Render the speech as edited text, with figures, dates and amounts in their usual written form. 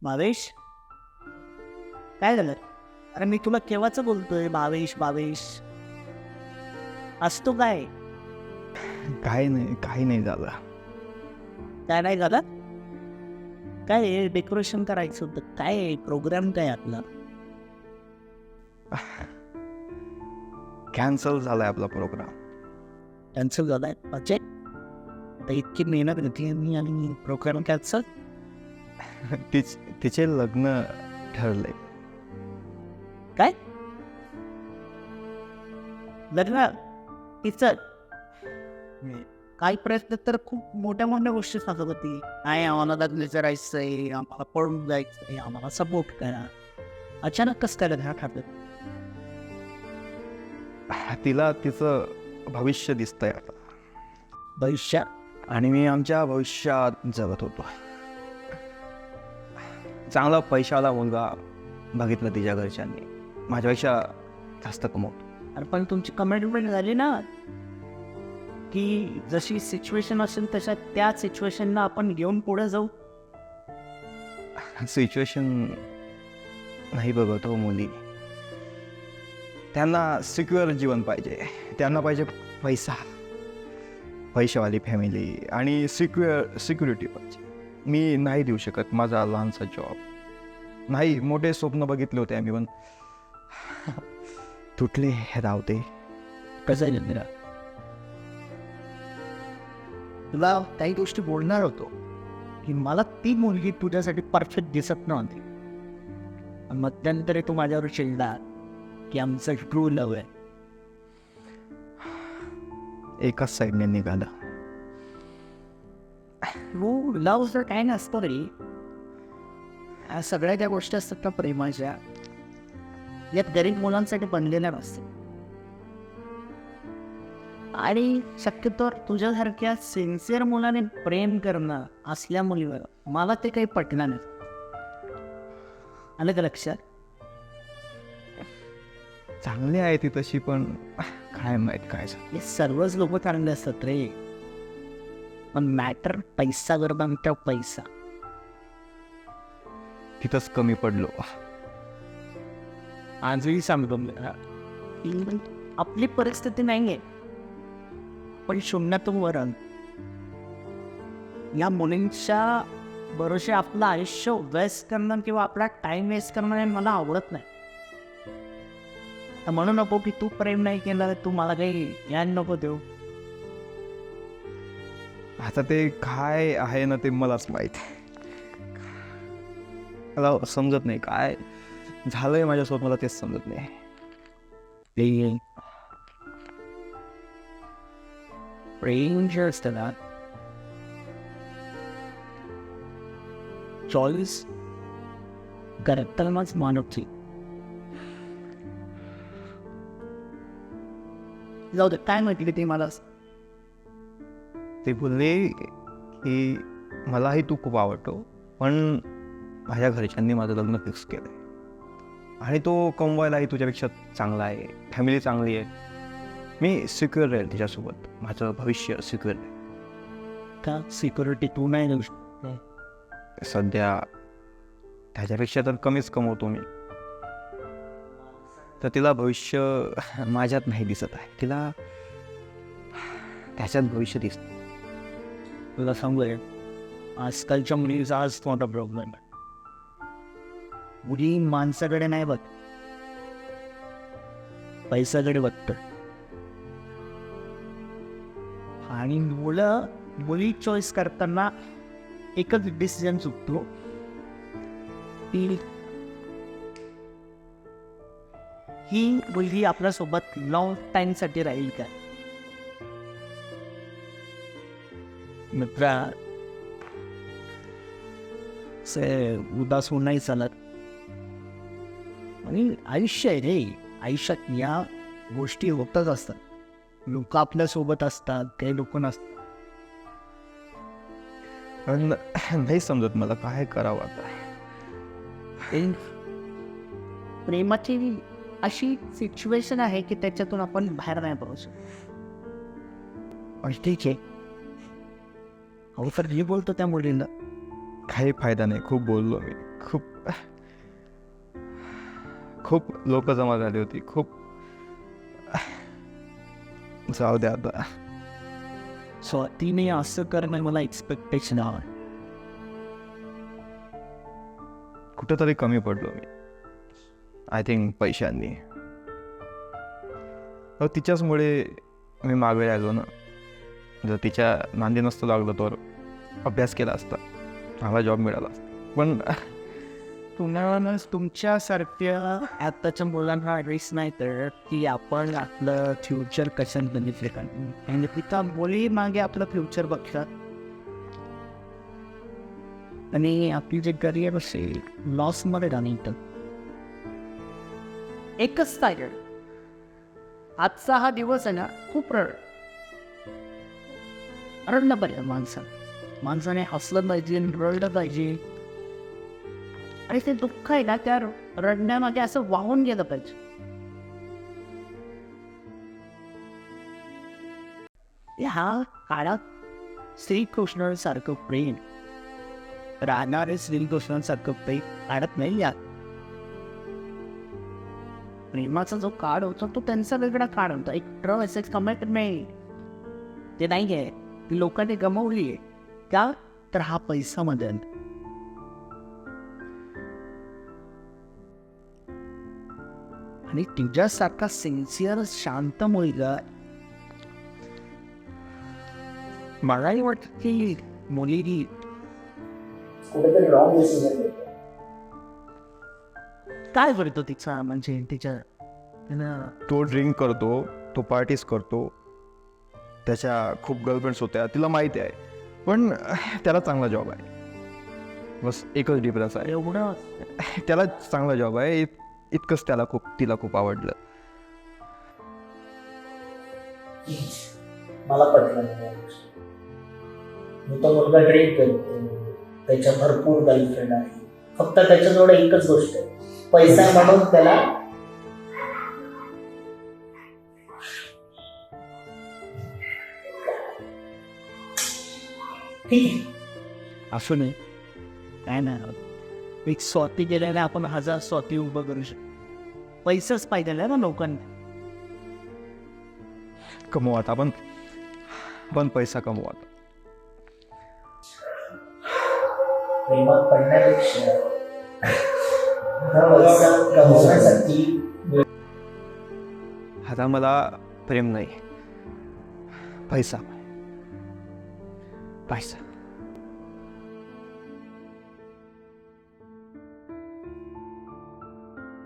भावेश, काय झालं? अरे मी तुला केव्हाच बोलतोय भावेश भावेश. असतो काय? काही नाही झालं. काय नाही झालं? काय डेकोरेशन करायचं होतं, काय प्रोग्राम काय आपला? कॅन्सल झालाय आपला प्रोग्राम. कॅन्सल झालाय म्हणजे? आता इतकी मेहनत घेतली मी आणि प्रोग्राम कॅन्सल? तिचे लग्न ठरले. काय लग्न तिचं? काही प्रयत्न तर खूप मोठ्या मोठ्या गोष्टी सांगत होती. नाही आम्हाला लग्न करायचंय, आम्हाला पळून जायचंय, आम्हाला सपोर्ट करा. अचानक कसं काय लग्न ठरलं? तिला तिचं भविष्य दिसतंय आता भविष्य? आणि मी आमच्या भविष्यात जगत होतो. चांगला पैशाला मुलगा बघितला तिच्या घरच्यांनी, माझ्यापेक्षा जास्त कमवतो. अरे पण तुमची कमिटमेंट झाली ना की जशी सिच्युएशन असेल तशा त्या सिच्युएशनला आपण घेऊन पुढे जाऊ. सिच्युएशन नाही बघत हो मुली. त्यांना सिक्युअर जीवन पाहिजे, त्यांना पाहिजे पैसा, पैशावाली फॅमिली आणि सिक्युरिटी पाहिजे. मी नाही देऊ शकत. माझा लहानसा जॉब नाही, मोठे स्वप्न बघितले होते आम्ही पण तुटले रावते. कसं आहे मित्रा, तुला काही गोष्टी बोलणार होतो की मला ती मुलगी तुझ्यासाठी परफेक्ट दिसत नव्हती. मध्यंतरी तू माझ्यावर चिडला की आमचं ट्रू लव्ह आहे. एकाच साईडने निघालं. ट्रू लव्ह जर काय नसतं रे, ह्या सगळ्या ज्या गोष्टी असतात ना प्रेमाच्या, यात गरीब मुलांसाठी बनलेल्या नसतात. आणि शक्यतो तुझ्यासारख्या सिन्सिअर मुलाने प्रेम करणं असल्या मुलीवर मला ते काही पटलं नाही. आलं का लक्षात? चांगली आहे ती तशी, पण काय माहित काय झालं. हे सर्वच लोक चांगले असतात रे, पण मॅटर पैसा करता त्या पैसा. तिथंच कमी पडलो. आजही सांगतो आपली परिस्थिती नाही आहे, पण शून्यातून वर आलो. या मुलींच्या भरोसे आपलं आयुष्य वेस्ट करणं किंवा आपला टाइम वेस्ट करणं हे मला आवडत नाही. तर म्हणू नको की तू प्रेम नाही केलं, तू मला काही ज्ञान नको देऊ. आता ते काय आहे ना ते मलाच माहित. मला समजत नाही काय झालंय माझ्यासोबत, मला तेच समजत नाही. प्रेम जे असतं ना, चॉईस करतानाच मानवची. जाऊ दे, काय माहिती की ते मला ते बोलले की मलाही तू खूप आवडतो, पण माझ्या घरच्यांनी माझं लग्न फिक्स केलंय आणि तो कमवायलाही तुझ्यापेक्षा चांगला आहे, फॅमिली चांगली आहे. मी सिक्युअर राहील तिच्यासोबत, माझं भविष्य सिक्युअर आहे. का सिक्युरिटी तू नाही देऊ शकत? सध्या त्याच्यापेक्षा तर कमीच कमवतो मी. तर तिला भविष्य माझ्यात नाही दिसत आहे, तिला त्याच्यात भविष्य दिसत. तुला सांगू रे, आजकालच्या मुलीचा आज मोठा प्रॉब्लेम आहे. मुली माणसाकडे नाही बघ, पैशाकडे बघतो. आणि मुली चॉईस करताना एकच डिसिजन चुकतो, ही मुलगी आपल्यासोबत लॉंग टाइम साठी राहील का. मित्रा, उदास होऊन नाही चालत. आणि आयुष्य आहे रे, आयुष्यात या गोष्टी होतच असतात. लोक आपल्यासोबत असतात, काही लोक नसतात. नाही समजत मला काय करावं आता. प्रेमाची अशी सिच्युएशन आहे की त्याच्यातून आपण बाहेर नाही पडू शकत. ठीक आहे, अहो सर, मी बोलतो त्या मुलीला. काही फायदा नाही, खूप बोललो मी. खूप खूप लोक जमा झाली होती. खूप जाऊ द्या आता. स्वातीने असं करणं मला एक्सपेक्टेशन आहे. कुठंतरी कमी पडलो मी, आय थिंक पैशांनी. तिच्याचमुळे मी मागे राहिलो ना. जर तिच्या नांदी नसतं लागलं तर अभ्यास केला असता, मला जॉब मिळाला असता. पण तुम्हाला तुमच्यासारख्या आताच्या मुलांना ॲडवाईस नाही तर की आपण आपलं फ्युचर कशात बेनिफिट आणि तिथं मुली मागे आपलं फ्युचर बघतात आणि आपली जे करिअर असेल लॉसमध्ये राहणं. एकच टायगर. आजचा हा दिवस आहे ना, खूप रडलं पाहिजे माणसाने हसलं पाहिजे, रडलं पाहिजे. आणि ते दुःख आहे ना, त्या रडण्यामध्ये असं वाहून गेलं पाहिजे. ह्या काळात श्रीकृष्णासारखं प्रेम, राहणारे श्रीकृष्णासारखं प्रेम काढत नाही. यात प्रेमाचा जो काळ होता तो त्यांचा वेगळा काळ होता. एक ट्रस्ट, एक कमिटमेंट ते नाही आहे, ती लोकांनी गमावली आहे. का तर हा पैसा मध्ये. आणि तुझ्यासारखा सिन्सिअर शांत मुलगा, मलाही वाटत की मुलीही कुठेतरी रॉंग डिसिजन घेतो. काय करतो तिचा, म्हणजे तिच्या तो ड्रिंक करतो, तो पार्टीज करतो, त्याच्या खूप गर्लफ्रेंड्स होत्या, तिला माहिती आहे. पण त्याला चांगला जॉब आहे. बस एकच डिफरन्स आहे, एवढं त्याला चांगला जॉब आहे. इतकंच तिला खूप आवडलं. मला पटलं नाही या गोष्टी. मी तो मुलगा ड्रिंक करतो, त्याच्या भरपूर गर्लफ्रेंड आहे, फक्त त्याच्याजवळ एकच गोष्ट आहे, पैसा म्हणून त्याला ठीक आहे. असू नये. काय नाही, एक स्वाती गेल्याने आपण 1000 स्वाती उभं करू शकतो. पैसाच पाहिजे ना लोकांना. कमवत आपण पण पैसा कमवत. प्रेमात पडण्यापेक्षा पैसा कमवण्यासाठी. आता मला प्रेम नाही, पैसा.